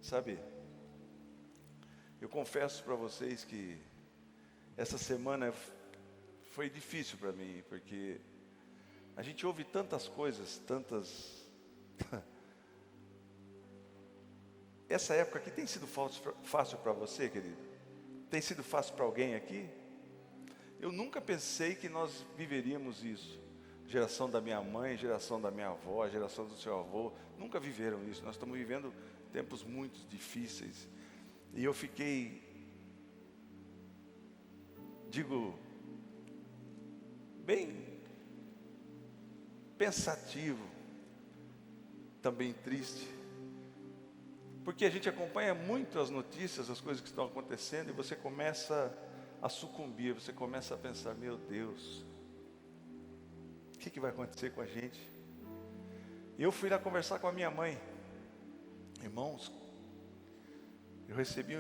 Sabe, eu confesso para vocês que essa semana foi difícil para mim, porque a gente ouve tantas coisas, tantas... Essa época aqui tem sido fácil para você, querido? Tem sido fácil para alguém aqui? Eu nunca pensei que nós viveríamos isso. Geração da minha mãe, geração da minha avó, geração do seu avô, nunca viveram isso. Nós estamos vivendo tempos muito difíceis. E eu fiquei, bem pensativo, também triste. Porque a gente acompanha muito as notícias, as coisas que estão acontecendo, e você começa a sucumbir, você começa a pensar, meu Deus, o que vai acontecer com a gente? Eu fui lá conversar com a minha mãe. Irmãos, eu recebi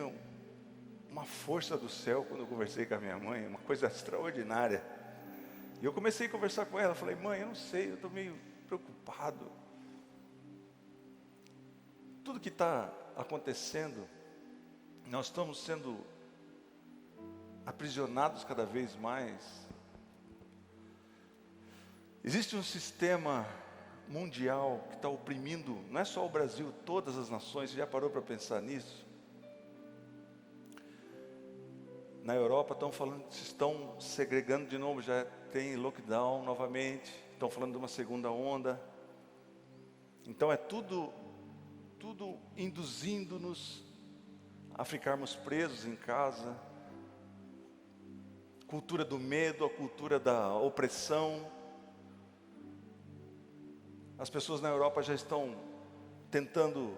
uma força do céu quando eu conversei com a minha mãe, uma coisa extraordinária. E eu comecei a conversar com ela, falei, mãe, eu não sei, eu estou meio preocupado. Tudo que está acontecendo, nós estamos sendo aprisionados cada vez mais. Existe um sistema mundial que está oprimindo, não é só o Brasil, todas as nações. Você já parou para pensar nisso? Na Europa estão segregando de novo, já tem lockdown novamente, estão falando de uma segunda onda. Então é tudo induzindo-nos a ficarmos presos em casa. Cultura do medo, a cultura da opressão. As pessoas na Europa já estão tentando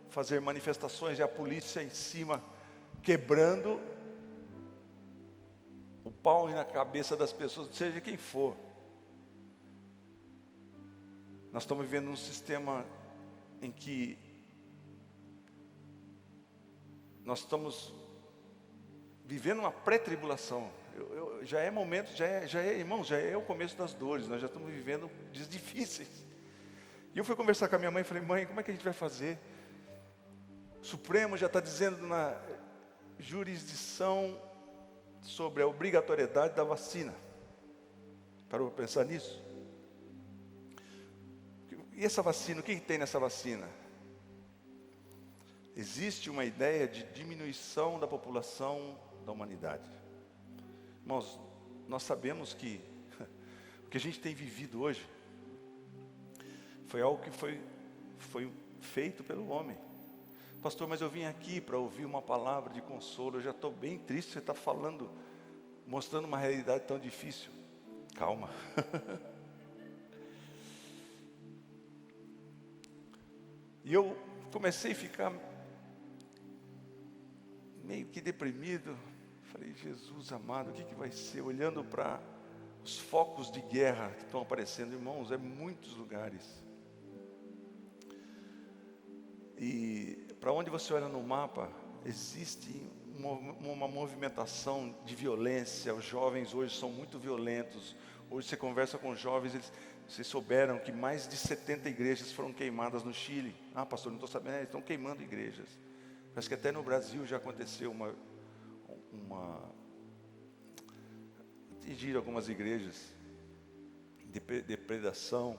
fazer manifestações, e a polícia em cima, quebrando o pau na cabeça das pessoas, seja quem for. Nós estamos vivendo um sistema em que nós estamos vivendo uma pré-tribulação. Já é momento, irmãos, já é o começo das dores. Nós já estamos vivendo dias difíceis. E eu fui conversar com a minha mãe e falei, mãe, como é que a gente vai fazer? O Supremo já está dizendo na jurisdição sobre a obrigatoriedade da vacina. Parou para pensar nisso? E essa vacina, o que tem nessa vacina? Existe uma ideia de diminuição da população da humanidade. Irmãos, nós sabemos que o que a gente tem vivido hoje foi algo que foi feito pelo homem. Pastor, mas eu vim aqui para ouvir uma palavra de consolo. Eu já estou bem triste, você está falando, mostrando uma realidade tão difícil. Calma. E eu comecei a ficar meio que deprimido. Falei, Jesus amado, o que vai ser? Olhando para os focos de guerra que estão aparecendo, irmãos, é muitos lugares. E para onde você olha no mapa, existe uma movimentação de violência. Os jovens hoje são muito violentos. Hoje você conversa com jovens, vocês souberam que mais de 70 igrejas foram queimadas no Chile. Ah, pastor, não estou sabendo, eles estão queimando igrejas. Parece que até no Brasil já aconteceu atingir algumas igrejas, depredação.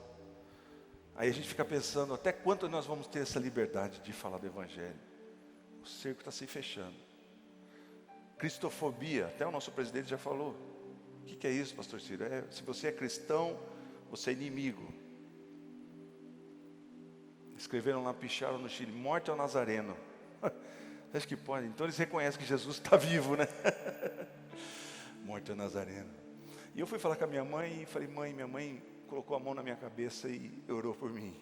Aí a gente fica pensando, até quanto nós vamos ter essa liberdade de falar do Evangelho? O cerco está se fechando. Cristofobia, até o nosso presidente já falou. O que é isso, pastor Ciro? Se você é cristão, você é inimigo. Escreveram lá, picharam no Chile, morte ao Nazareno. Acho que pode, então eles reconhecem que Jesus está vivo, né? Morte ao Nazareno. E eu fui falar com a minha mãe e falei, mãe, minha mãe colocou a mão na minha cabeça e orou por mim.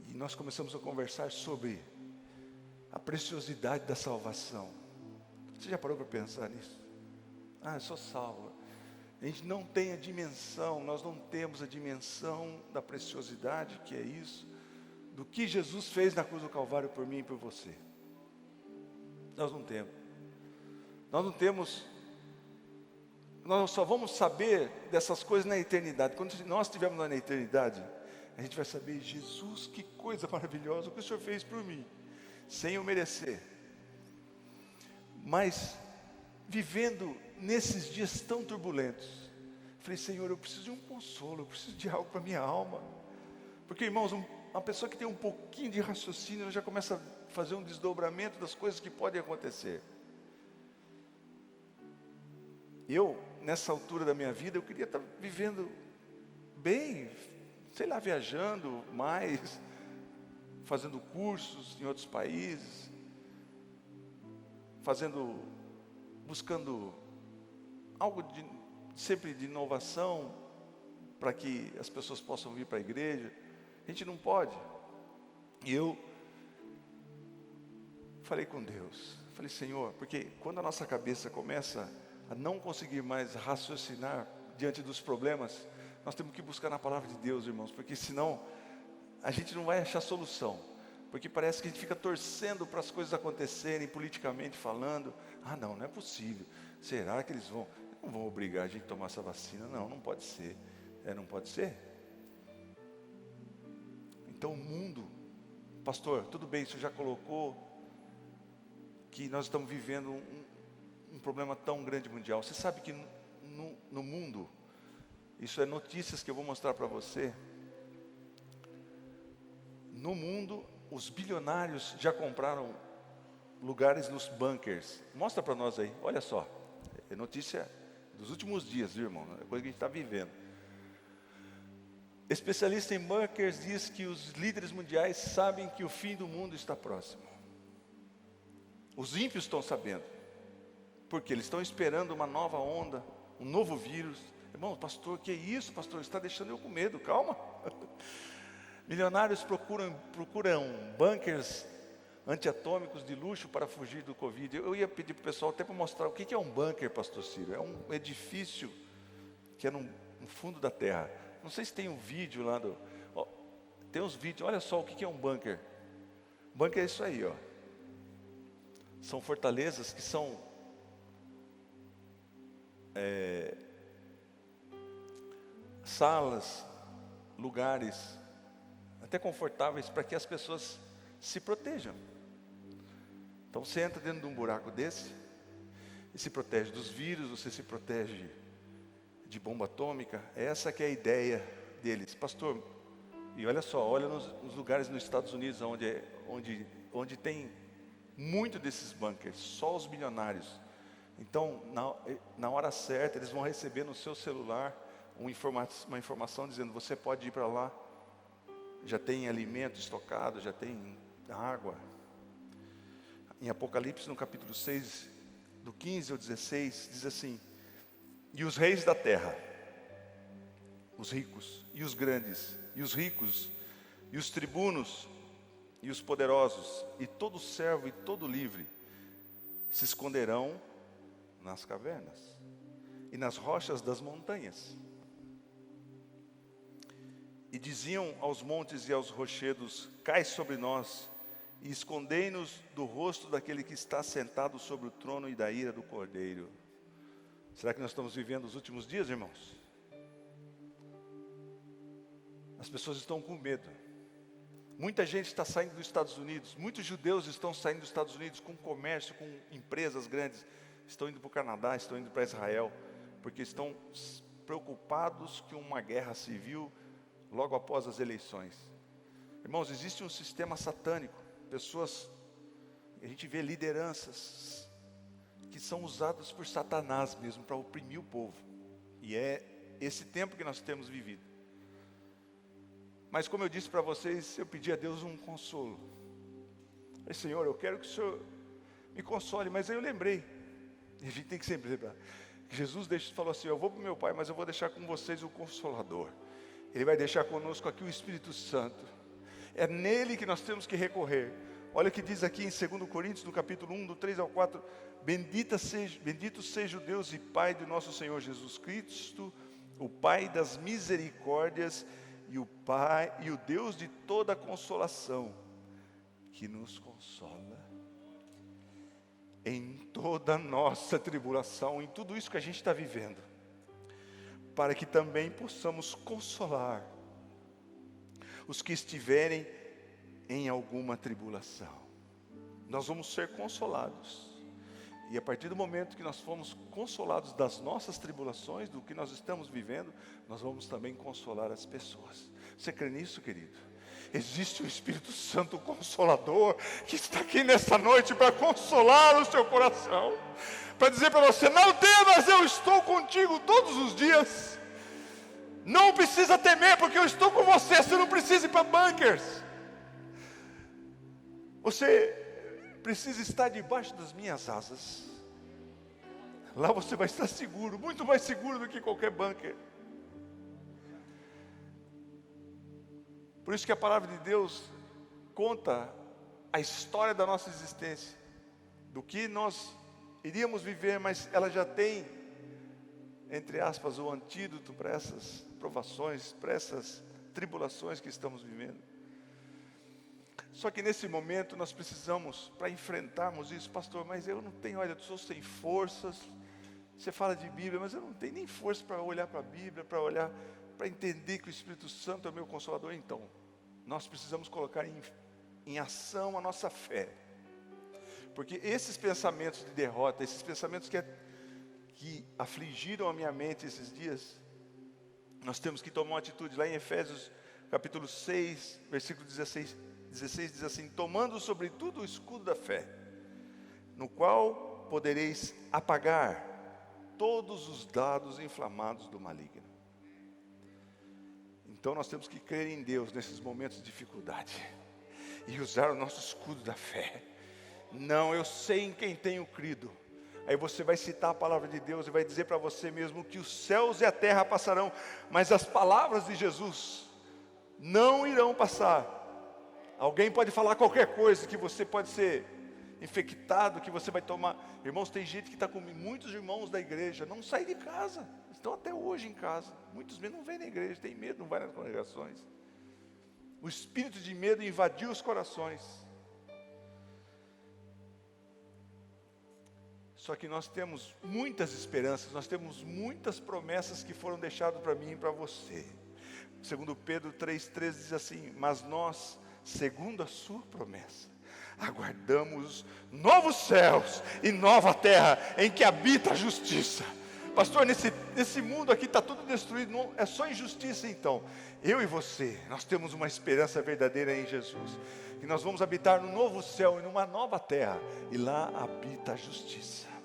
E nós começamos a conversar sobre a preciosidade da salvação. Você já parou para pensar nisso? Ah, eu sou salvo. A gente não tem a dimensão, nós não temos a dimensão da preciosidade que é isso, do que Jesus fez na cruz do Calvário por mim e por você. Nós não temos. Nós não temos. Nós só vamos saber dessas coisas na eternidade. Quando nós estivermos lá na eternidade, a gente vai saber, Jesus, que coisa maravilhosa, o que o Senhor fez por mim. sem eu merecer. Mas, vivendo nesses dias tão turbulentos, falei, Senhor, eu preciso de um consolo, eu preciso de algo para a minha alma. Porque, irmãos, uma pessoa que tem um pouquinho de raciocínio, ela já começa a fazer um desdobramento das coisas que podem acontecer. Eu, nessa altura da minha vida, eu queria estar vivendo bem, sei lá, viajando mais, fazendo cursos em outros países, buscando algo sempre de inovação, para que as pessoas possam vir para a igreja. A gente não pode. E eu falei com Deus, falei, Senhor, porque quando a nossa cabeça começa a não conseguir mais raciocinar diante dos problemas, nós temos que buscar na palavra de Deus, irmãos, porque senão a gente não vai achar solução, porque parece que a gente fica torcendo para as coisas acontecerem, politicamente falando. Não é possível, será que eles não vão obrigar a gente a tomar essa vacina? Não pode ser, não pode ser. Então o mundo, pastor, tudo bem, o senhor já colocou que nós estamos vivendo um problema tão grande mundial. Você sabe que no mundo, isso é notícias que eu vou mostrar para você. No mundo, os bilionários já compraram lugares nos bunkers. Mostra para nós aí, olha só. É notícia dos últimos dias, viu, irmão? É coisa que a gente está vivendo. Especialista em bunkers diz que os líderes mundiais sabem que o fim do mundo está próximo. Os ímpios estão sabendo, porque eles estão esperando uma nova onda, um novo vírus. Irmão, pastor, que é isso, pastor? Está deixando eu com medo, calma. Milionários procuram bunkers antiatômicos de luxo para fugir do Covid. Eu ia pedir para o pessoal até para mostrar o que é um bunker, pastor Ciro. É um edifício que é no fundo da terra. Não sei se tem um vídeo lá tem uns vídeos, olha só o que é um bunker. Bunker é isso aí, ó. São fortalezas que são salas, lugares até confortáveis para que as pessoas se protejam. Então você entra dentro de um buraco desse e se protege dos vírus, você se protege de bomba atômica. Essa que é a ideia deles, pastor. E olha só, olha nos lugares nos Estados Unidos onde tem muito desses bunkers, só os milionários. Então na hora certa eles vão receber no seu celular uma informação dizendo, você pode ir para lá, já tem alimento estocado, já tem água. Em Apocalipse, no capítulo 6, do 15 ao 16, diz assim, e os reis da terra, os ricos, e os grandes, e os ricos, e os tribunos, e os poderosos, e todo servo e todo livre, se esconderão nas cavernas, e nas rochas das montanhas. E diziam aos montes e aos rochedos, cai sobre nós, e escondei-nos do rosto daquele que está sentado sobre o trono e da ira do Cordeiro. Será que nós estamos vivendo os últimos dias, irmãos? As pessoas estão com medo. Muita gente está saindo dos Estados Unidos, muitos judeus estão saindo dos Estados Unidos com comércio, com empresas grandes, estão indo para o Canadá, estão indo para Israel, porque estão preocupados que uma guerra civil logo após as eleições. Irmãos, existe um sistema satânico, pessoas, a gente vê lideranças que são usadas por Satanás mesmo para oprimir o povo, e é esse tempo que nós temos vivido. Mas como eu disse para vocês, eu pedi a Deus um consolo. Falei, Senhor, eu quero que o Senhor me console, mas aí eu lembrei, e a gente tem que sempre lembrar, que Jesus falou assim, eu vou para o meu Pai, mas eu vou deixar com vocês o Consolador. Ele vai deixar conosco aqui o Espírito Santo. É nele que nós temos que recorrer. Olha o que diz aqui em 2 Coríntios, no capítulo 1, do 3 ao 4. Bendito seja o Deus e Pai do nosso Senhor Jesus Cristo, o Pai das misericórdias e o Deus de toda consolação, que nos consola em toda a nossa tribulação, em tudo isso que a gente está vivendo, para que também possamos consolar os que estiverem em alguma tribulação. nós vamos ser consolados. E a partir do momento que nós fomos consolados das nossas tribulações, do que nós estamos vivendo, nós vamos também consolar as pessoas. Você crê nisso, querido? Existe o Espírito Santo Consolador, que está aqui nessa noite para consolar o seu coração, para dizer para você: não temas, eu estou contigo todos os dias. Não precisa temer, porque eu estou com você. Você não precisa ir para bunkers. Você precisa estar debaixo das minhas asas. Lá você vai estar seguro, muito mais seguro do que qualquer bunker. Por isso que a palavra de Deus conta a história da nossa existência, do que nós iríamos viver, mas ela já tem, entre aspas, o antídoto para essas provações, para essas tribulações que estamos vivendo. Só que nesse momento nós precisamos, para enfrentarmos isso: pastor, mas eu não tenho, olha, eu sou sem forças. Você fala de Bíblia, mas eu não tenho nem força para olhar para a Bíblia, para entender que o Espírito Santo é o meu Consolador. Então, nós precisamos colocar em ação a nossa fé. Porque esses pensamentos de derrota, esses pensamentos que afligiram a minha mente esses dias, nós temos que tomar uma atitude. Lá em Efésios capítulo 6, versículo 16 diz assim: tomando sobretudo o escudo da fé, no qual podereis apagar todos os dardos inflamados do maligno. Então nós temos que crer em Deus nesses momentos de dificuldade e usar o nosso escudo da fé. Não, eu sei em quem tenho crido. Aí você vai citar a palavra de Deus e vai dizer para você mesmo que os céus e a terra passarão, mas as palavras de Jesus não irão passar. Alguém pode falar qualquer coisa, que você pode ser infectado, que você vai tomar. Irmãos, tem gente que está com muitos irmãos da igreja, não sai de casa, estão até hoje em casa. Muitos não vêm na igreja, tem medo, não vai nas congregações. O espírito de medo invadiu os corações. Só que nós temos muitas esperanças, nós temos muitas promessas que foram deixadas para mim e para você. Segundo Pedro 3,13 diz assim: mas nós, segundo a sua promessa, aguardamos novos céus e nova terra em que habita a justiça. Pastor, nesse mundo aqui está tudo destruído, não, é só injustiça. Então, eu e você, nós temos uma esperança verdadeira em Jesus, que nós vamos habitar num novo céu e numa nova terra, e lá habita a justiça.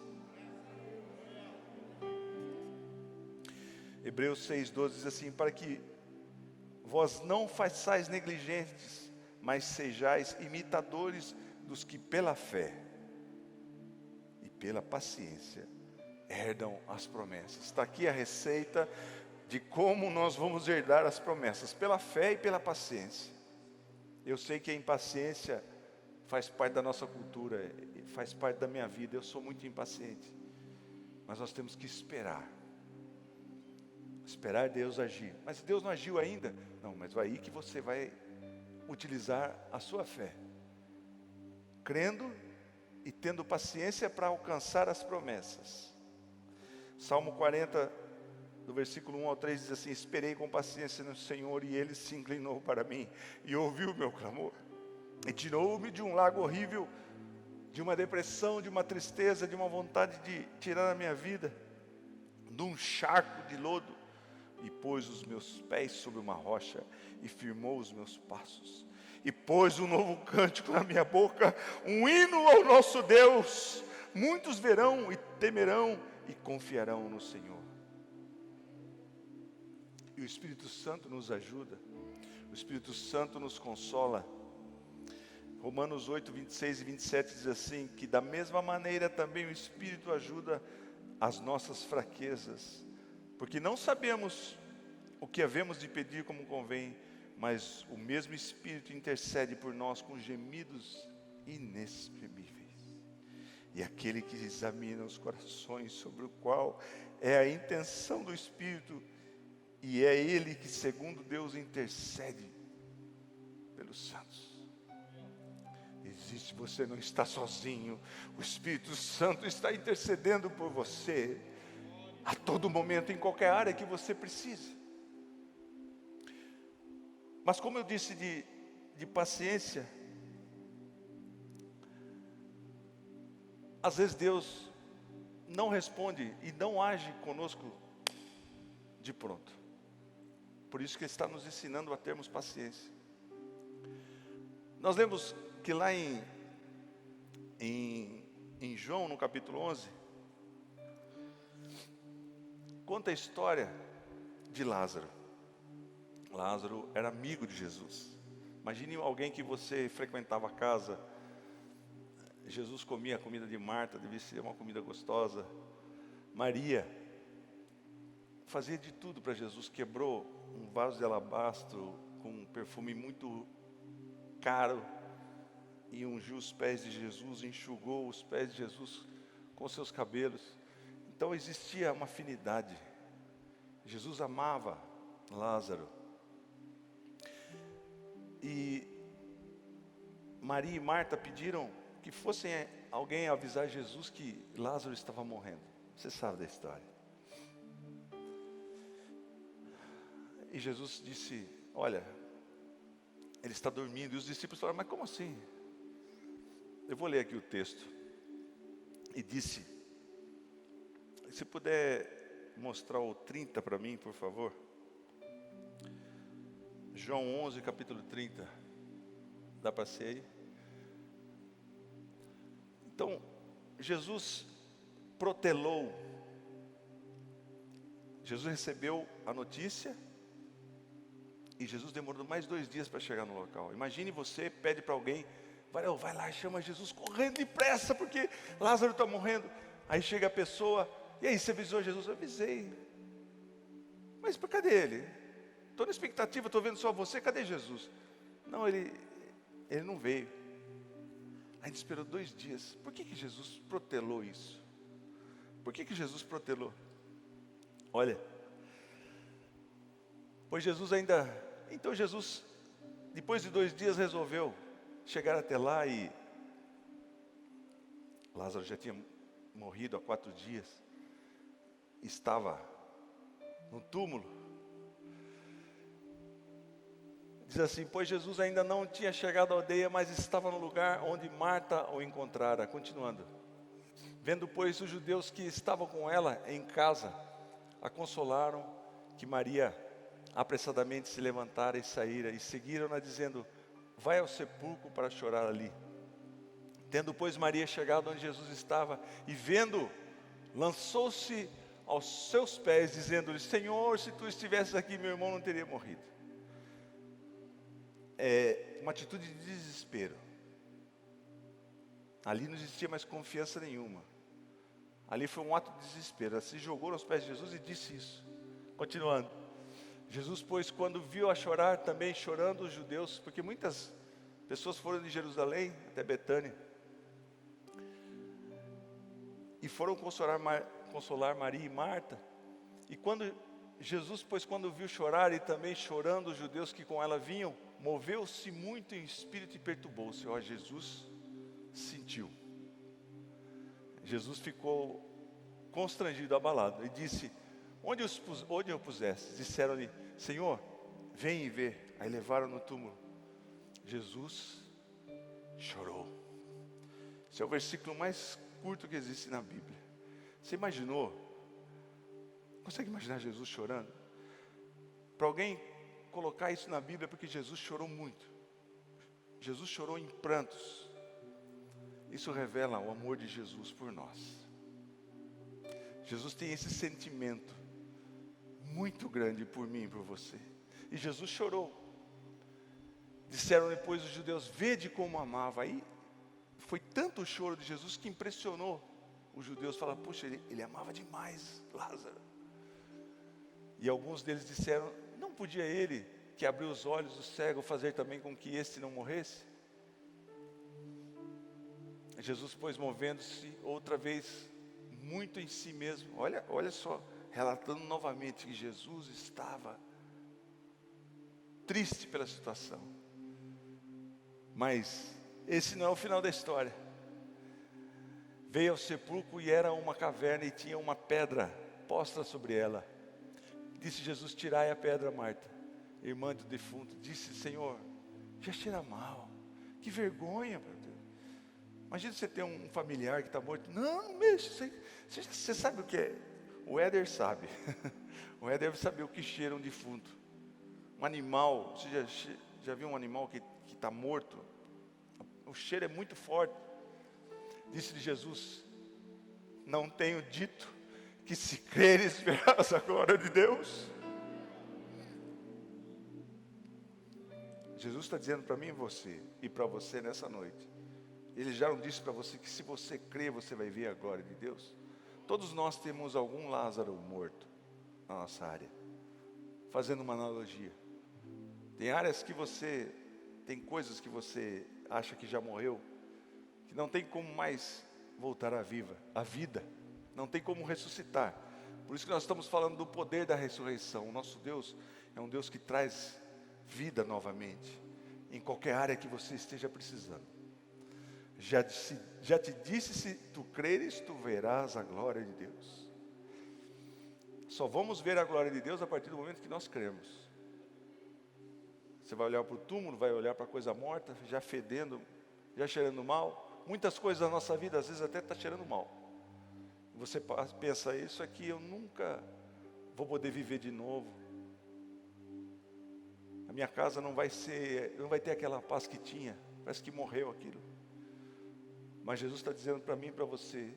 Hebreus 6,12 diz assim: para que vós não façais negligentes, mas sejais imitadores dos que pela fé e pela paciência herdam as promessas. Está aqui a receita de como nós vamos herdar as promessas: pela fé e pela paciência. Eu sei que a impaciência faz parte da nossa cultura, faz parte da minha vida. Eu sou muito impaciente, mas nós temos que esperar Deus agir. Mas Deus não agiu ainda? Não, mas vai aí que você vai utilizar a sua fé, crendo e tendo paciência para alcançar as promessas. Salmo 40, do versículo 1 ao 3 diz assim: esperei com paciência no Senhor, e Ele se inclinou para mim e ouviu o meu clamor, e tirou-me de um lago horrível, de uma depressão, de uma tristeza, de uma vontade de tirar a minha vida, de um charco de lodo, e pôs os meus pés sobre uma rocha, e firmou os meus passos, e pôs um novo cântico na minha boca, um hino ao nosso Deus. Muitos verão e temerão e confiarão no Senhor. E o Espírito Santo nos ajuda, o Espírito Santo nos consola. Romanos 8, 26 e 27 diz assim: que da mesma maneira também o Espírito ajuda as nossas fraquezas, porque não sabemos o que havemos de pedir como convém, mas o mesmo Espírito intercede por nós com gemidos inexprimíveis. E aquele que examina os corações, sobre o qual é a intenção do Espírito, e é Ele que, segundo Deus, intercede pelos santos. Você não está sozinho, o Espírito Santo está intercedendo por você, a todo momento, em qualquer área que você precise. Mas como eu disse de paciência, às vezes Deus não responde e não age conosco de pronto. Por isso que Ele está nos ensinando a termos paciência. Nós lemos que lá em João, no capítulo 11, conta a história de Lázaro. Lázaro era amigo de Jesus. Imagine alguém que você frequentava a casa. Jesus comia a comida de Marta, devia ser uma comida gostosa. Maria fazia de tudo para Jesus. Quebrou um vaso de alabastro com um perfume muito caro e ungiu os pés de Jesus, enxugou os pés de Jesus com seus cabelos. Então existia uma afinidade. Jesus amava Lázaro. E Maria e Marta pediram que fossem alguém avisar Jesus que Lázaro estava morrendo. Você sabe da história. E Jesus disse, olha, ele está dormindo. E os discípulos falaram, mas como assim? Eu vou ler aqui o texto. E disse, se puder mostrar o 30 para mim, por favor. João 11, capítulo 30. Dá para ser aí? Então, Jesus protelou. Jesus recebeu a notícia. E Jesus demorou mais 2 dias para chegar no local. Imagine você pede para alguém, vai lá, chama Jesus correndo depressa, porque Lázaro está morrendo. Aí chega a pessoa, e aí, você avisou Jesus? Eu avisei. Mas cadê ele? Estou na expectativa, estou vendo só você, cadê Jesus? Não, ele não veio. A gente esperou 2 dias. Por que Jesus protelou isso? Por que Jesus protelou? Olha, pois Jesus ainda... Então Jesus, depois de 2 dias, resolveu chegar até lá e... Lázaro já tinha morrido há 4 dias. Estava no túmulo. Diz assim, pois Jesus ainda não tinha chegado à aldeia, mas estava no lugar onde Marta o encontrara. Continuando. Vendo, pois, os judeus que estavam com ela em casa, a consolaram que Maria apressadamente se levantara e saíra, e seguiram-na dizendo, vai ao sepulcro para chorar ali. Tendo, pois, Maria chegado onde Jesus estava, e vendo, lançou-se aos seus pés, dizendo-lhe, Senhor, se tu estivesses aqui, meu irmão não teria morrido. É uma atitude de desespero. Ali não existia mais confiança nenhuma. Ali foi um ato de desespero. Ela se jogou aos pés de Jesus e disse isso. Continuando. Jesus, pois, quando viu a chorar, também chorando os judeus, porque muitas pessoas foram de Jerusalém até Betânia, e foram consolar Maria e Marta. E quando Jesus, pois, quando viu chorar e também chorando os judeus que com ela vinham, moveu-se muito em espírito e perturbou-se. Ó, Jesus sentiu. Jesus ficou constrangido, abalado, e disse, onde o puseste? Disseram-lhe, Senhor, vem e vê. Aí levaram no túmulo. Jesus chorou. Esse é o versículo mais curto que existe na Bíblia. Você imaginou? Consegue imaginar Jesus chorando? Para alguém colocar isso na Bíblia, porque Jesus chorou muito. Jesus chorou em prantos. Isso revela o amor de Jesus por nós. Jesus tem esse sentimento muito grande por mim e por você. E Jesus chorou. Disseram depois os judeus, vede como amava. Aí foi tanto o choro de Jesus que impressionou os judeus. Falaram, puxa, ele amava demais Lázaro. E alguns deles disseram, não podia ele, que abriu os olhos do cego, fazer também com que este não morresse? Jesus, pois, movendo-se outra vez muito em si mesmo. Olha só, relatando novamente que Jesus estava triste pela situação. Mas esse não é o final da história. Veio ao sepulcro e era uma caverna e tinha uma pedra posta sobre ela. Disse Jesus, tirai a pedra, Marta, irmã do defunto. Disse, Senhor, já cheira mal. Que vergonha, meu Deus. Imagina você ter um familiar que está morto. Não, não mexe. Você sabe o que é? O Éder sabe. O Éder deve saber o que cheira um defunto. Um animal, você já viu um animal que está morto? O cheiro é muito forte. Disse-lhe Jesus: não tenho dito que se creres verás a glória de Deus? Jesus está dizendo para mim e você, e para você nessa noite. Ele já não disse para você que se você crer, você vai ver a glória de Deus? Todos nós temos algum Lázaro morto na nossa área. Fazendo uma analogia. Tem áreas que tem coisas que você acha que já morreu, que não tem como mais voltar à vida. Não tem como ressuscitar. Por isso que nós estamos falando do poder da ressurreição. O nosso Deus é um Deus que traz vida novamente, em qualquer área que você esteja precisando. Já te disse, se tu creres, tu verás a glória de Deus. Só vamos ver a glória de Deus a partir do momento que nós cremos. Você vai olhar para o túmulo, vai olhar para a coisa morta, já fedendo, já cheirando mal. Muitas coisas da nossa vida, às vezes até está cheirando mal. Você pensa, isso aqui eu nunca vou poder viver de novo. A minha casa não vai ter aquela paz que tinha. Parece que morreu aquilo. Mas Jesus está dizendo para mim e para você: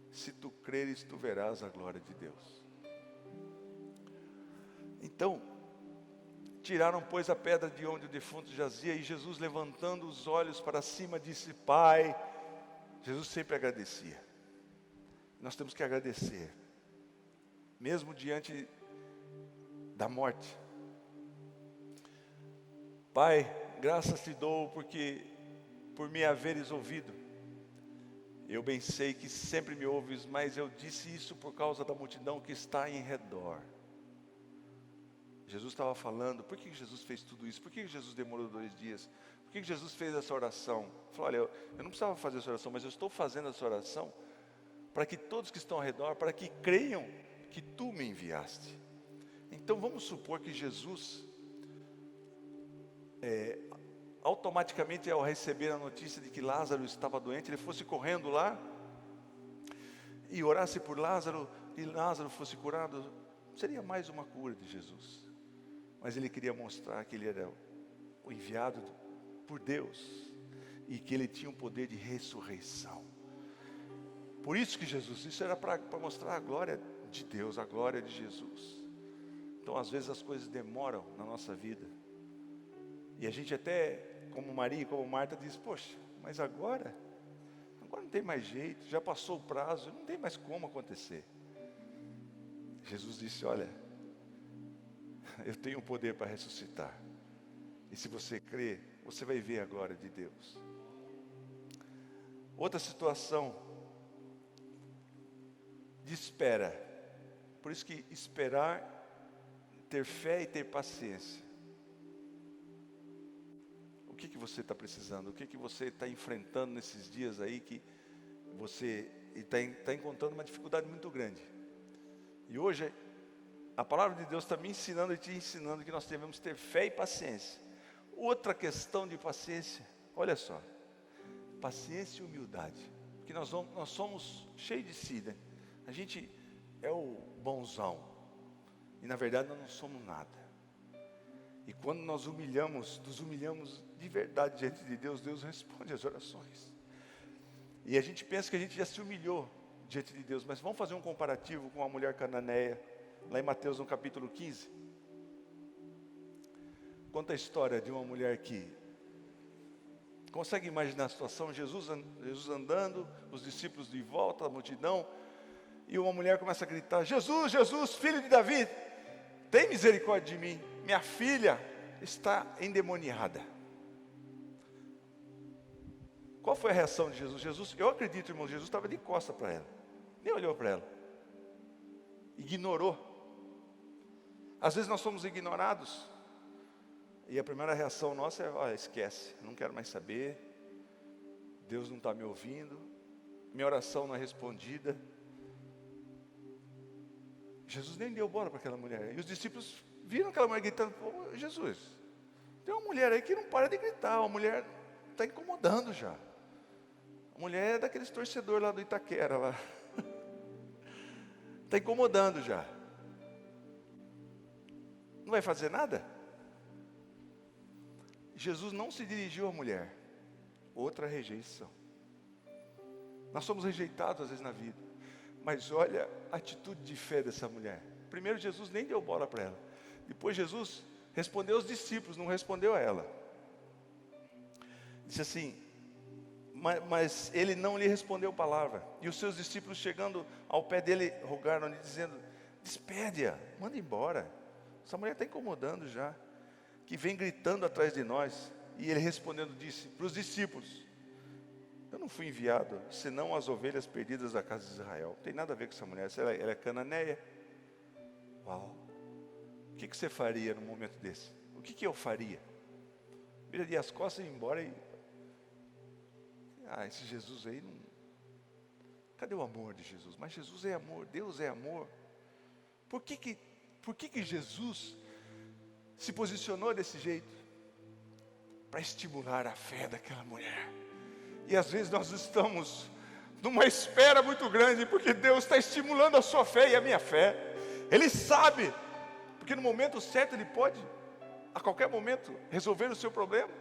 se tu creres, tu verás a glória de Deus. Então, tiraram, pois, a pedra de onde o defunto jazia, e Jesus, levantando os olhos para cima, disse: Pai. Jesus sempre agradecia. Nós temos que agradecer, mesmo diante da morte. Pai, graças te dou por me haveres ouvido. Eu bem sei que sempre me ouves, mas eu disse isso por causa da multidão que está em redor. Jesus estava falando, por que Jesus fez tudo isso? Por que Jesus demorou 2 dias? Por que Jesus fez essa oração? Ele falou, olha, eu não precisava fazer essa oração, mas eu estou fazendo essa oração para que todos que estão ao redor, para que creiam que tu me enviaste. Então vamos supor que Jesus, automaticamente ao receber a notícia de que Lázaro estava doente, ele fosse correndo lá e orasse por Lázaro, e Lázaro fosse curado. Seria mais uma cura de Jesus. Mas ele queria mostrar que ele era o enviado por Deus e que ele tinha um poder de ressurreição. Por isso que Jesus, isso era para mostrar a glória de Deus, a glória de Jesus. Então às vezes as coisas demoram na nossa vida. E a gente até, como Maria e como Marta, diz, poxa, mas agora não tem mais jeito, já passou o prazo, não tem mais como acontecer. Jesus disse, olha, eu tenho o poder para ressuscitar. E se você crer, você vai ver a glória de Deus. Outra situação de espera. Por isso que esperar, ter fé e ter paciência. O que você está precisando? O que você está enfrentando nesses dias aí que você está encontrando uma dificuldade muito grande? E hoje a palavra de Deus está me ensinando e te ensinando que nós devemos ter fé e paciência. Outra questão de paciência, olha só, paciência e humildade, porque nós somos cheios de si, né? A gente é o bonzão, e na verdade nós não somos nada. E quando nós nos humilhamos de verdade diante de Deus, Deus responde as orações. E a gente pensa que a gente já se humilhou diante de Deus, mas vamos fazer um comparativo com a mulher cananeia, lá em Mateus no capítulo 15. Conta a história de uma mulher que, consegue imaginar a situação, Jesus andando, os discípulos de volta, a multidão, e uma mulher começa a gritar, Jesus, Jesus, filho de Davi, tem misericórdia de mim, minha filha está endemoniada. Qual foi a reação de Jesus? Eu acredito, irmão, Jesus estava de costas para ela, nem olhou para ela, ignorou. Às vezes nós somos ignorados, e a primeira reação nossa é, esquece, não quero mais saber, Deus não está me ouvindo, minha oração não é respondida. Jesus nem deu bola para aquela mulher, e os discípulos viram aquela mulher gritando, pô, Jesus, tem uma mulher aí que não para de gritar, a mulher está incomodando já. A mulher é daqueles torcedores lá do Itaquera lá. Está incomodando já. Não vai fazer nada? Jesus não se dirigiu à mulher. Outra rejeição. Nós somos rejeitados às vezes na vida. Mas olha a atitude de fé dessa mulher. Primeiro Jesus nem deu bola para ela. Depois Jesus respondeu aos discípulos, não respondeu a ela. Disse assim, mas ele não lhe respondeu palavra. E os seus discípulos chegando ao pé dele, rogaram-lhe dizendo, despede-a, manda embora. Essa mulher está incomodando já. Que vem gritando atrás de nós. E ele respondendo disse para os discípulos, eu não fui enviado, senão as ovelhas perdidas da casa de Israel. Não tem nada a ver com essa mulher, ela é cananeia. Uau! O que você faria num momento desse? O que eu faria? Viraria as costas e ir embora e... esse Jesus aí não... Cadê o amor de Jesus? Mas Jesus é amor, Deus é amor. Por que Jesus se posicionou desse jeito? Para estimular a fé daquela mulher. E às vezes nós estamos numa espera muito grande, porque Deus está estimulando a sua fé e a minha fé. Ele sabe, porque no momento certo Ele pode, a qualquer momento, resolver o seu problema,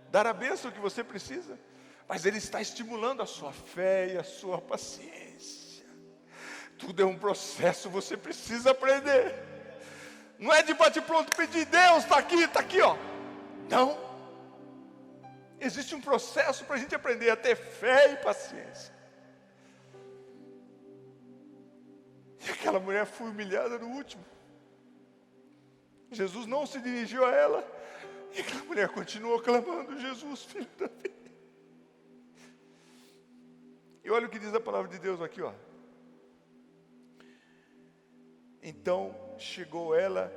dar a bênção que você precisa. Mas Ele está estimulando a sua fé e a sua paciência. Tudo é um processo, você precisa aprender. Não é de bate-pronto pedir, Deus está aqui, ó. Não. Existe um processo para a gente aprender a ter fé e paciência. E aquela mulher foi humilhada no último. Jesus não se dirigiu a ela. E aquela mulher continuou clamando, Jesus, filho da vida. E olha o que diz a palavra de Deus aqui, ó. Então chegou ela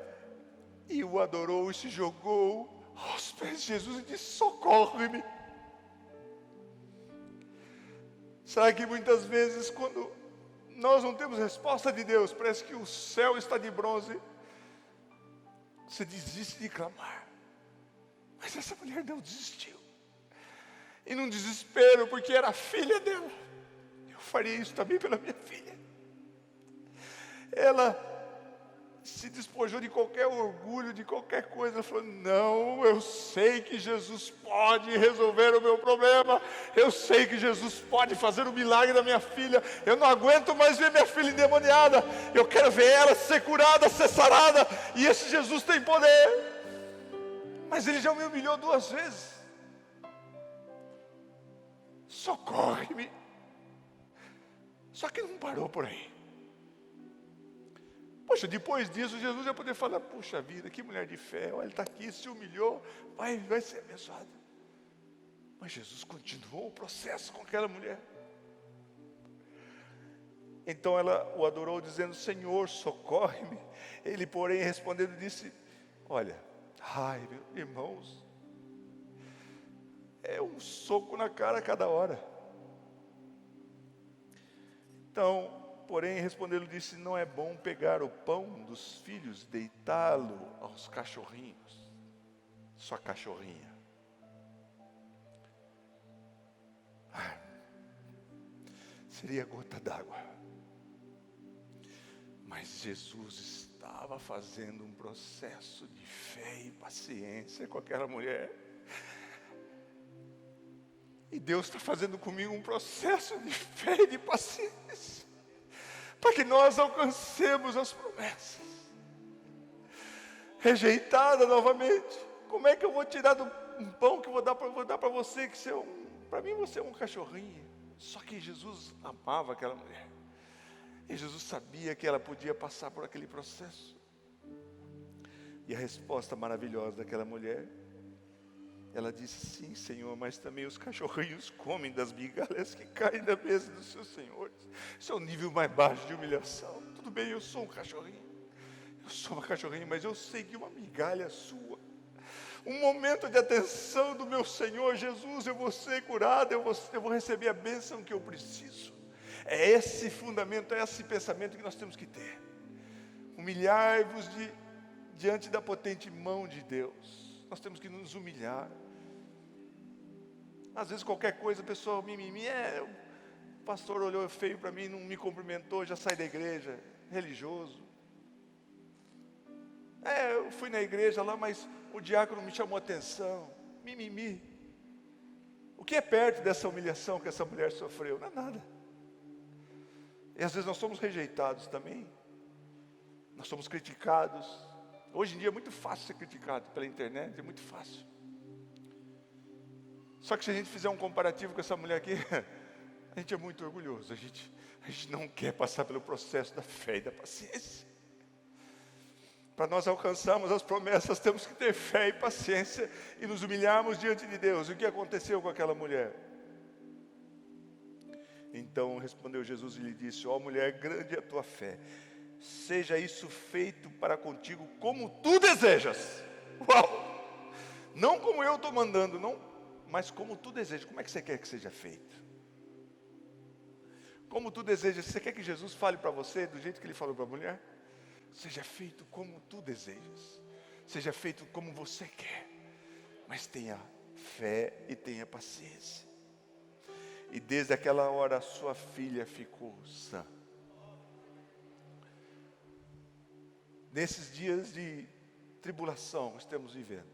e o adorou e se jogou aos pés de Jesus e disse, socorre-me. Sabe que muitas vezes quando nós não temos resposta de Deus, parece que o céu está de bronze, você desiste de clamar. Mas essa mulher não desistiu. E num desespero, porque era a filha dela, eu faria isso também pela minha filha. Ela se despojou de qualquer orgulho, de qualquer coisa. Ela falou, não, eu sei que Jesus pode resolver o meu problema. Eu sei que Jesus pode fazer o milagre da minha filha. Eu não aguento mais ver minha filha endemoniada. Eu quero ver ela ser curada, ser sarada. E esse Jesus tem poder. Mas Ele já me humilhou 2 vezes. Socorre-me. Só que não parou por aí. Poxa, depois disso, Jesus ia poder falar, puxa vida, que mulher de fé, olha, ele está aqui, se humilhou, vai ser abençoada. Mas Jesus continuou o processo com aquela mulher. Então ela o adorou dizendo, Senhor, socorre-me. Ele, porém, respondendo, disse, olha, meus irmãos, é um soco na cara a cada hora. Então, porém, respondendo, disse, não é bom pegar o pão dos filhos, deitá-lo aos cachorrinhos. Sua cachorrinha. Seria gota d'água. Mas Jesus estava fazendo um processo de fé e paciência com aquela mulher. E Deus está fazendo comigo um processo de fé e de paciência, para que nós alcancemos as promessas. Rejeitada novamente. Como é que eu vou tirar um pão que vou dar para você, que para mim você é um cachorrinho. Só que Jesus amava aquela mulher. E Jesus sabia que ela podia passar por aquele processo. E a resposta maravilhosa daquela mulher, ela disse, sim, Senhor, mas também os cachorrinhos comem das migalhas que caem da mesa dos seus senhores. Isso é o nível mais baixo de humilhação. Tudo bem, eu sou um cachorrinho. Eu sou uma cachorrinha, mas eu sei que uma migalha sua, um momento de atenção do meu Senhor Jesus, eu vou ser curado, eu vou receber a bênção que eu preciso. É esse fundamento, é esse pensamento que nós temos que ter. Humilhai-vos diante da potente mão de Deus. Nós temos que nos humilhar. Às vezes qualquer coisa, a pessoa mimimi, o pastor olhou feio para mim, não me cumprimentou, já sai da igreja, religioso. Eu fui na igreja lá, mas o diácono me chamou a atenção, mimimi. O que é perto dessa humilhação que essa mulher sofreu? Não é nada. E às vezes nós somos rejeitados também, nós somos criticados. Hoje em dia é muito fácil ser criticado pela internet, é muito fácil. Só que se a gente fizer um comparativo com essa mulher aqui, a gente é muito orgulhoso, a gente não quer passar pelo processo da fé e da paciência. Para nós alcançarmos as promessas, temos que ter fé e paciência e nos humilharmos diante de Deus. E o que aconteceu com aquela mulher? Então respondeu Jesus e lhe disse: ó mulher, grande é a tua fé, seja isso feito para contigo como tu desejas. Uau! Não como eu estou mandando, não, mas como tu desejas. Como é que você quer que seja feito? Como tu desejas? Você quer que Jesus fale para você do jeito que ele falou para a mulher? Seja feito como tu desejas, seja feito como você quer, mas tenha fé e tenha paciência. E desde aquela hora a sua filha ficou sã. Nesses dias de tribulação que estamos vivendo,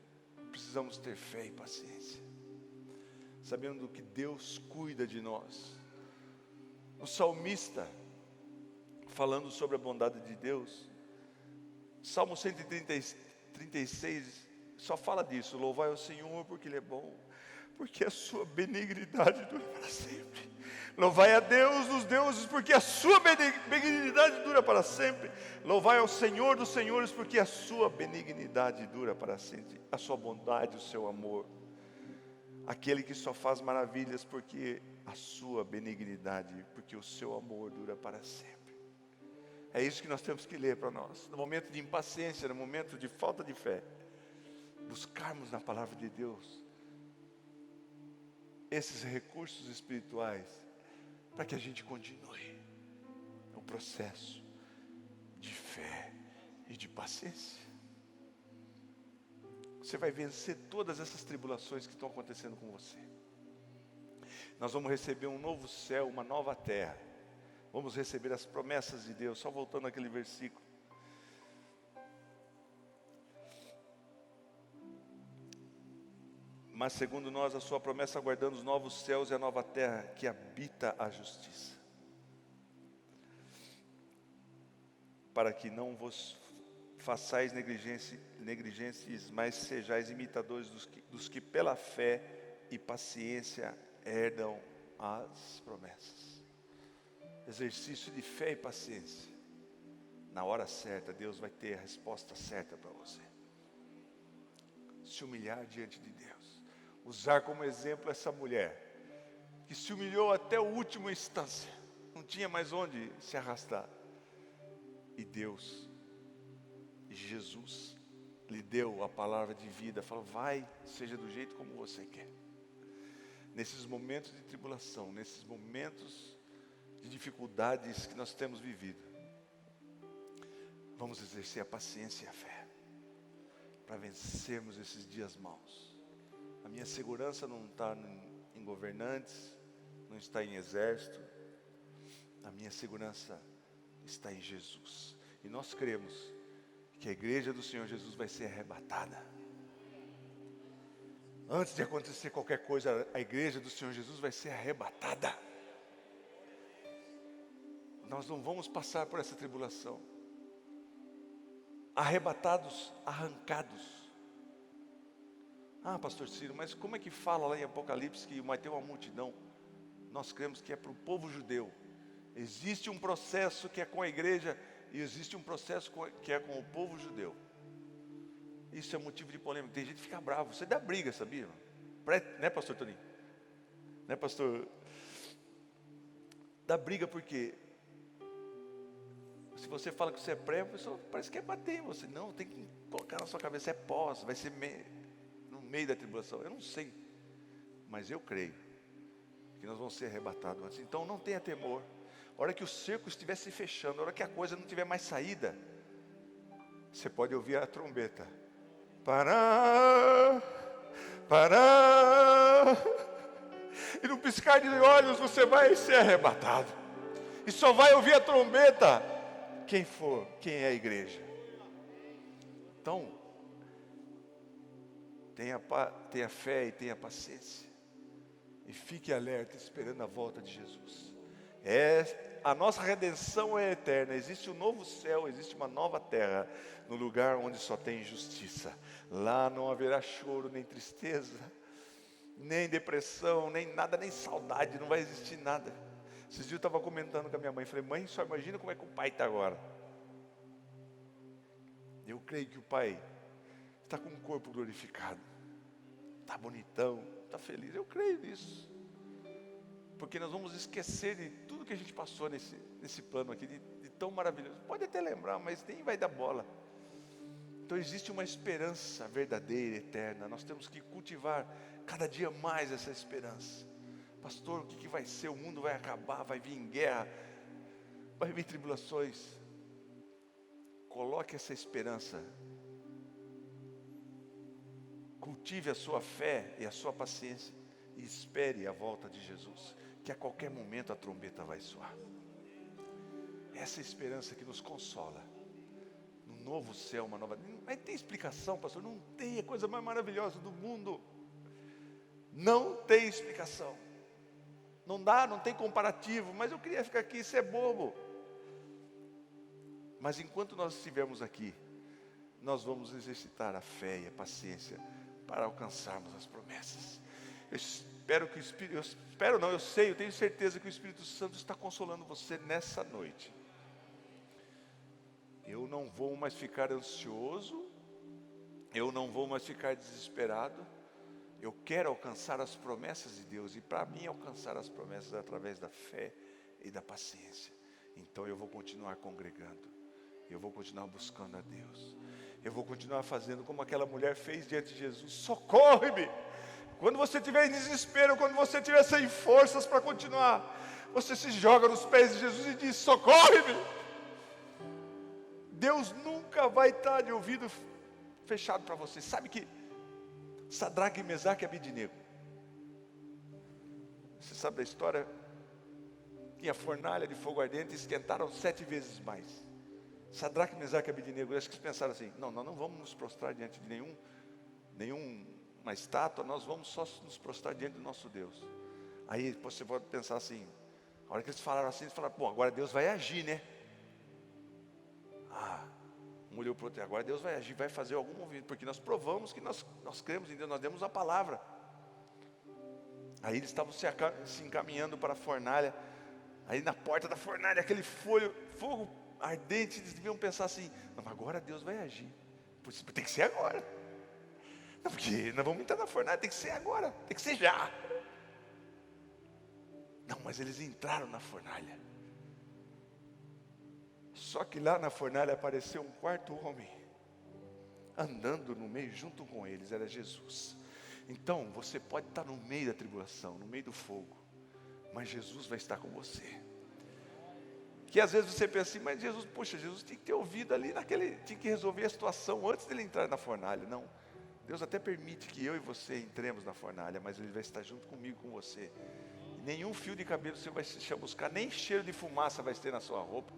precisamos ter fé e paciência, sabendo que Deus cuida de nós. O salmista, falando sobre a bondade de Deus, Salmo 136 só fala disso: louvai ao Senhor porque Ele é bom, porque a sua benignidade dura para sempre. Louvai a Deus dos deuses, porque a sua benignidade dura para sempre. Louvai ao Senhor dos senhores, porque a sua benignidade dura para sempre. A sua bondade, o seu amor. Aquele que só faz maravilhas, porque a sua benignidade, porque o seu amor dura para sempre. É isso que nós temos que ler para nós. No momento de impaciência, no momento de falta de fé, buscarmos na palavra de Deus esses recursos espirituais para que a gente continue o processo de fé e de paciência. Você vai vencer todas essas tribulações que estão acontecendo com você. Nós vamos receber um novo céu, uma nova terra. Vamos receber as promessas de Deus. Só voltando àquele versículo. Mas segundo nós, a sua promessa, aguardando os novos céus e a nova terra, que habita a justiça. Para que não vos façais negligências, mas sejais imitadores dos que pela fé e paciência herdam as promessas. Exercício de fé e paciência. Na hora certa, Deus vai ter a resposta certa para você. Se humilhar diante de Deus. Usar como exemplo essa mulher, que se humilhou até a última instância. Não tinha mais onde se arrastar. E Deus, Jesus, lhe deu a palavra de vida. Falou: vai, seja do jeito como você quer. Nesses momentos de tribulação, nesses momentos de dificuldades que nós temos vivido, vamos exercer a paciência e a fé, para vencermos esses dias maus. A minha segurança não está em governantes, não está em exército, a minha segurança está em Jesus. E nós cremos que a igreja do Senhor Jesus vai ser arrebatada. Antes de acontecer qualquer coisa, a igreja do Senhor Jesus vai ser arrebatada. Nós não vamos passar por essa tribulação. Arrebatados, arrancados. Ah, pastor Ciro, mas como é que fala lá em Apocalipse que vai ter uma multidão? Nós cremos que é para o povo judeu. Existe um processo que é com a igreja e existe um processo que é com o povo judeu. Isso é motivo de polêmica. Tem gente que fica bravo. Você dá briga, sabia? Né, pastor Toninho? Né, pastor? Dá briga porque se você fala que você é pré, a pessoa parece que quer bater em você. Não, tem que colocar na sua cabeça, é pós, vai ser no meio da tribulação. Eu não sei, mas eu creio que nós vamos ser arrebatados antes. Então não tenha temor. A hora que o cerco estiver se fechando, a hora que a coisa não tiver mais saída, você pode ouvir a trombeta. Pará, pará. e no piscar de olhos você vai ser arrebatado. E só vai ouvir a trombeta quem é a igreja. Então, tenha fé e tenha paciência. E fique alerta esperando a volta de Jesus. A nossa redenção é eterna. Existe um novo céu, existe uma nova terra, no lugar onde só tem justiça. Lá não haverá choro, nem tristeza, nem depressão, nem nada, nem saudade, não vai existir nada. Esses dias eu estava comentando com a minha mãe, falei: mãe, só imagina como é que o pai está agora. Eu creio que o pai está com o corpo glorificado, está bonitão, está feliz. Eu creio nisso, porque nós vamos esquecer de tudo que a gente passou nesse plano aqui, de tão maravilhoso. Pode até lembrar, mas nem vai dar bola. Então existe uma esperança verdadeira, eterna. Nós temos que cultivar cada dia mais essa esperança. Pastor, o que vai ser? O mundo vai acabar, vai vir guerra, vai vir tribulações. Coloque essa esperança. Cultive a sua fé e a sua paciência. E espere a volta de Jesus, que a qualquer momento a trombeta vai soar. Essa é a esperança que nos consola. No novo céu, uma nova... Mas tem explicação, pastor? Não tem, é a coisa mais maravilhosa do mundo. Não tem explicação. Não dá, não tem comparativo. Mas eu queria ficar aqui, isso é bobo. Mas enquanto nós estivermos aqui, nós vamos exercitar a fé e a paciência para alcançarmos as promessas. Eu tenho certeza que o Espírito Santo está consolando você nessa noite. Eu não vou mais ficar ansioso, eu não vou mais ficar desesperado. Eu quero alcançar as promessas de Deus, e para mim alcançar as promessas é através da fé e da paciência. Então eu vou continuar congregando, eu vou continuar buscando a Deus, eu vou continuar fazendo como aquela mulher fez diante de Jesus: socorre-me. Quando você estiver em desespero, quando você estiver sem forças para continuar, você se joga nos pés de Jesus e diz: socorre-me. Deus nunca vai estar de ouvido fechado para você. Sabe que Sadraque, Mesaque e Abednego, você sabe da história? Tinha fornalha de fogo ardente e esquentaram 7 vezes mais. Sadraque, Mesaque e Abednego, acho que eles pensaram assim: não, nós não vamos nos prostrar diante de nenhuma estátua, nós vamos só nos prostrar diante do nosso Deus. Aí você pode pensar assim, a hora que eles falaram assim, eles falaram: bom, agora Deus vai agir, né? Um olhou para o outro: agora Deus vai agir, vai fazer algum movimento, porque nós provamos que nós cremos em Deus, nós demos a palavra. Aí eles estavam se encaminhando para a fornalha. Aí na porta da fornalha, aquele fogo ardente, eles deviam pensar assim: não, agora Deus vai agir. Tem que ser agora. Não, porque nós vamos entrar na fornalha, tem que ser agora, tem que ser já. Não, mas eles entraram na fornalha. Só que lá na fornalha apareceu um quarto homem, andando no meio junto com eles, era Jesus. Então você pode estar no meio da tribulação, no meio do fogo, mas Jesus vai estar com você. Que às vezes você pensa assim: mas Jesus tinha que ter ouvido ali tinha que resolver a situação antes dele entrar na fornalha. Não, Deus até permite que eu e você entremos na fornalha, mas Ele vai estar junto comigo, com você. Nenhum fio de cabelo você vai se chamuscar, nem cheiro de fumaça vai ter na sua roupa.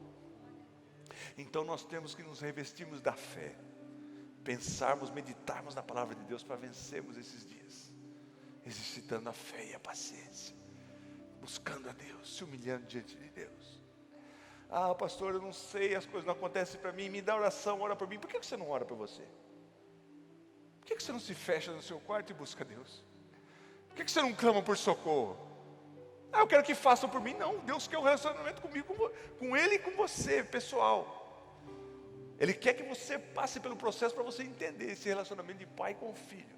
Então nós temos que nos revestirmos da fé, pensarmos, meditarmos na palavra de Deus para vencermos esses dias, exercitando a fé e a paciência, buscando a Deus, se humilhando diante de Deus. Ah, pastor, eu não sei, as coisas não acontecem para mim, me dá oração, ora por mim. Por que você não ora por você? Por que você não se fecha no seu quarto e busca Deus? Por que você não clama por socorro? Ah, eu quero que façam por mim. Não, Deus quer um relacionamento comigo, com Ele e com você, pessoal. Ele quer que você passe pelo processo para você entender esse relacionamento de pai com filho.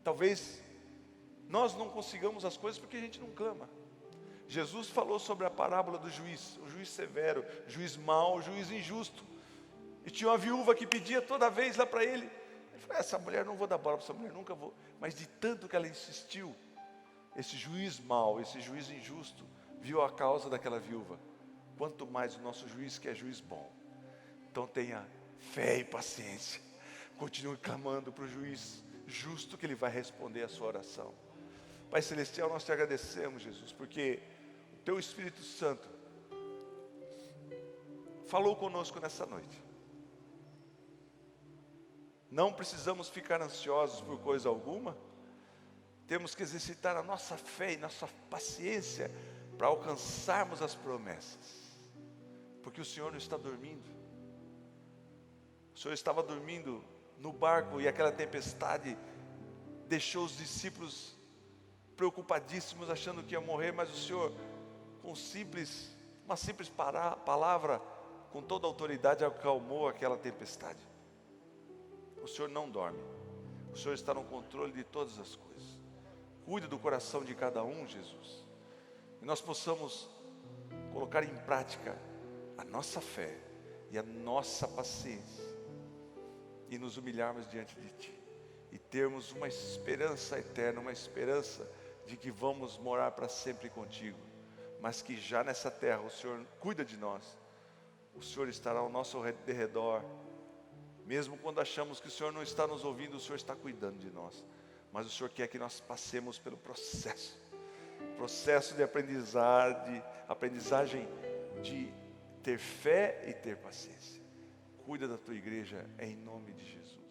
Talvez nós não consigamos as coisas porque a gente não clama. Jesus falou sobre a parábola do juiz, o juiz severo, o juiz mau, o juiz injusto. E tinha uma viúva que pedia toda vez lá para ele. Ele falou: essa mulher, não vou dar bola para essa mulher, nunca vou. Mas de tanto que ela insistiu, esse juiz mau, esse juiz injusto, viu a causa daquela viúva. Quanto mais o nosso juiz, que é juiz bom. Então tenha fé e paciência. Continue clamando para o juiz justo, que ele vai responder a sua oração. Pai Celestial, nós te agradecemos, Jesus, porque o Teu Espírito Santo falou conosco nessa noite. Não precisamos ficar ansiosos por coisa alguma. Temos que exercitar a nossa fé e nossa paciência para alcançarmos as promessas. Porque o Senhor não está dormindo. O Senhor estava dormindo no barco e aquela tempestade deixou os discípulos preocupadíssimos, achando que ia morrer, mas o Senhor, com uma simples palavra, com toda a autoridade, acalmou aquela tempestade. O Senhor não dorme. O Senhor está no controle de todas as coisas. Cuide do coração de cada um, Jesus. E nós possamos colocar em prática a nossa fé e a nossa paciência. E nos humilharmos diante de Ti. E termos uma esperança eterna, uma esperança de que vamos morar para sempre contigo. Mas que já nessa terra o Senhor cuida de nós. O Senhor estará ao nosso derredor. Mesmo quando achamos que o Senhor não está nos ouvindo, o Senhor está cuidando de nós. Mas o Senhor quer que nós passemos pelo processo de aprendizagem de ter fé e ter paciência. Cuida da tua igreja em nome de Jesus.